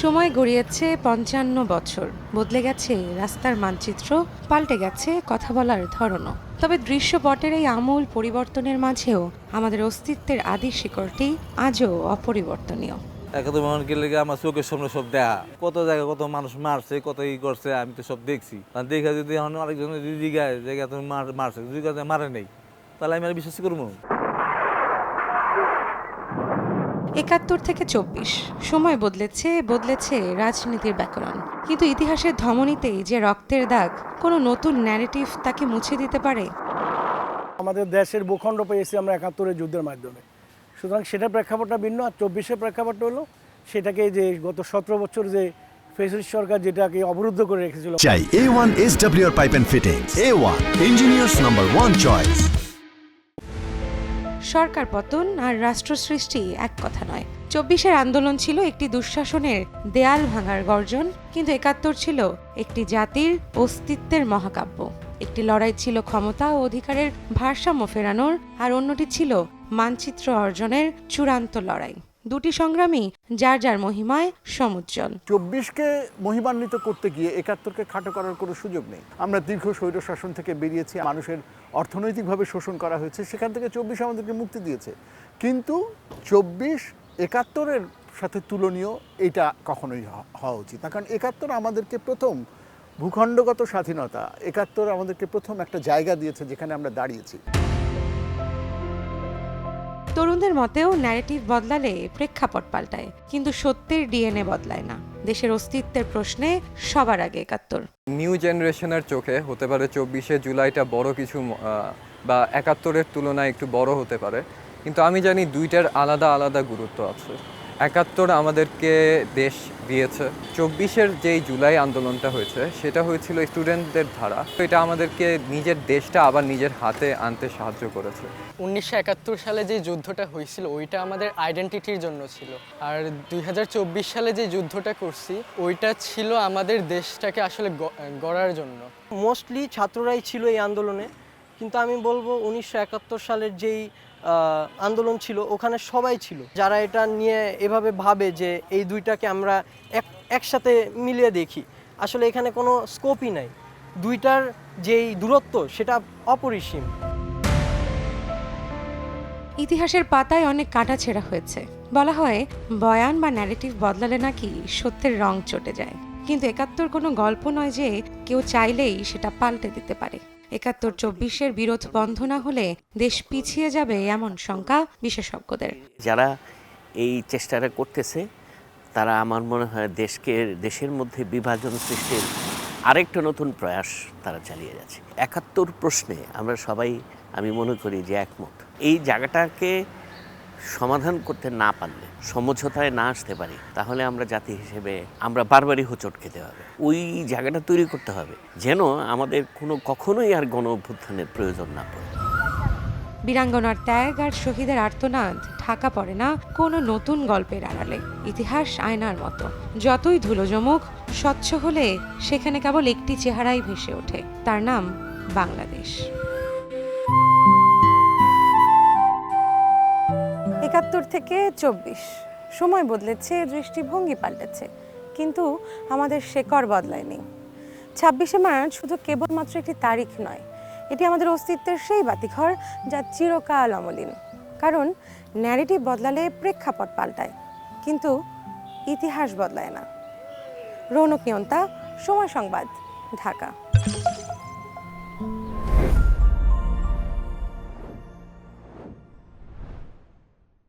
সময় গড়িয়েছে ৫৫ বছর, বদলে গেছে রাস্তার মানচিত্র, পাল্টে গেছে কথা বলার ধরনও। তবে দৃশ্যপটের এই আমূল পরিবর্তনের মাঝেও আমাদের অস্তিত্বের আদি শিকড়টি আজও অপরিবর্তনীয়। একাত্তর মহান গেলে আমার চোখের সামনে সব দেখা, কত জায়গায় কত মানুষ মারছে, কত ই করছে, আমি তো সব দেখছি। দেখা যদি এখন আরেকজন জিগায় জায়গা তুমি মারছে, জিজ্ঞাসা মারে নেই, তাহলে আমি আর বিশ্বাস করবো। ৭১ থেকে ২৪ সময় বদলেছে রাজনীতির ব্যাকরণ, কিন্তু ইতিহাসের ধমনীতেই যে রক্তের দাগ, কোনো নতুন ন্যারেটিভ তাকে মুছে দিতে পারে? আমাদের দেশের ভূখণ্ড পেয়েছি আমরা ৭১-এর যুদ্ধের মাধ্যমে, সুতরাং সেটার প্রেক্ষাপটটা ভিন্ন। আর ২৪-এর প্রেক্ষাপটটা হলো সেটাকে যে গত ১৭ বছর যে ফ্যাসিস্ট সরকার যেটাকে অবরুদ্ধ করে রেখেছিল। চাই A1 SWR pipe and fittings, A1 engineers number 1 choice. সরকার পতন আর রাষ্ট্র সৃষ্টি এক কথা নয়। ২৪-এর আন্দোলন ছিল একটি দুঃশাসনের দেয়াল ভাঙার গর্জন, কিন্তু ৭১ ছিল একটি জাতির অস্তিত্বের মহাকাব্য। একটি লড়াই ছিল ক্ষমতা ও অধিকারের ভারসাম্য ফেরানোর, আর অন্যটি ছিল মানচিত্র অর্জনের চূড়ান্ত লড়াই। দুটি সংগ্রামই যার যার মহিমায় সমুজ্জ্বল। ২৪-কে মহিমান্বিত করতে গিয়ে ৭১-কে খাটো করার কোনো সুযোগ নেই। আমরা দীর্ঘ স্বৈর শাসন থেকে বেরিয়েছি, মানুষের অর্থনৈতিকভাবে শোষণ করা হয়েছে, সেখান থেকে ২৪ আমাদেরকে মুক্তি দিয়েছে। কিন্তু ২৪ ৭১-এর সাথে তুলনীয় এটা কখনোই হওয়া উচিত না, কারণ ৭১ আমাদেরকে প্রথম ভূখণ্ডগত স্বাধীনতা, ৭১ আমাদেরকে প্রথম একটা জায়গা দিয়েছে যেখানে আমরা দাঁড়িয়েছি। তরুণদের মতেও ন্যারেটিভ বদলালে প্রেক্ষাপট পাল্টায়, কিন্তু সত্যের ডিএনএ বদলায় না। দেশের অস্তিত্বের প্রশ্নে সবার আগে ৭১। নিউ জেনারেশনের চোখে হতে পারে ২৪শে জুলাইটা বড় কিছু বা ৭১-এর তুলনায় একটু বড় হতে পারে, কিন্তু আমি জানি দুইটার আলাদা আলাদা গুরুত্ব আছে। ৭১ আমাদেরকে দেশ দিয়েছে, ২৪-এর যেই জুলাই আন্দোলনটা হয়েছে সেটা হয়েছিল স্টুডেন্টদের ধারা। তো এটা আমাদেরকে নিজের দেশটা আবার নিজের হাতে আনতে সাহায্য করেছে। ১৯৭১ সালে যে যুদ্ধটা হয়েছিল ওইটা আমাদের আইডেন্টিটির জন্য ছিল, আর ২০২৪ সালে যে যুদ্ধটা করছি ওইটা ছিল আমাদের দেশটাকে আসলে গড়ার জন্য। মোস্টলি ছাত্ররাই ছিল এই আন্দোলনে, কিন্তু আমি বলবো ১৯৭১ সালের যেই আন্দোলন ছিল ওখানে সবাই ছিল যারা এটা নিয়ে এভাবে ভাবে যে এই দুইটাকে আমরা একসাথে মিলিয়ে দেখি। আসলে এখানে কোনো স্কোপই নাই, দুইটার যেই দূরত্ব সেটা অপরিসীম। ইতিহাসের পাতায় অনেক কাটাছেঁড়া হয়েছে। বলা হয় বয়ান বা ন্যারেটিভ বদলালে নাকি সত্যের রং চটে যায়, কিন্তু ৭১ কোনো গল্প নয় যে কেউ চাইলেই সেটা পাল্টে দিতে পারে। ৭১-২৪-এর বিরোধ বন্ধ না হলে দেশ পিছিয়ে যাবে এমন শঙ্কা বিশেষজ্ঞদের। যারা এই চেষ্টাটা করতেছে তারা আমার মনে হয় দেশের মধ্যে বিভাজন সৃষ্টির আরেকটা নতুন প্রয়াস তারা চালিয়ে যাচ্ছে। ৭১ প্রশ্নে আমরা সবাই, আমি মনে করি যে একমত। এই জায়গাটাকে সমাধান করতে না পারলে, সমঝোতায় না আসতে পারি, তাহলে আমরা জাতি হিসেবে আমরা বারবারই হোঁচট খেতে হবে। ওই জায়গাটা তৈরি করতে হবে যেন আমাদের কখনোই আর গণ অভ্যুত্থানের প্রয়োজন না পড়ে। বীরাঙ্গনার ত্যাগ আর শহীদের আর্তনাদ ঢাকা পড়ে না কোনো নতুন গল্পের আড়ালে। ইতিহাস আয়নার মতো, যতই ধুলো জমুক, স্বচ্ছ হলে সেখানে কেবল একটি চেহারাই ভেসে ওঠে, তার নাম বাংলাদেশ। ৭১ থেকে ২৪ সময় বদলেছে, দৃষ্টিভঙ্গি পাল্টেছে, কিন্তু আমাদের শেকড় বদলায়নি। ২৬শে মার্চ শুধু কেবলমাত্র একটি তারিখ নয়, এটি আমাদের অস্তিত্বের সেই বাতিঘর যা চিরকাল অমলিন। কারণ ন্যারেটিভ বদলালে প্রেক্ষাপট পাল্টায়, কিন্তু ইতিহাস বদলায় না। রৌনক নিয়ন্তা, সময় সংবাদ, ঢাকা।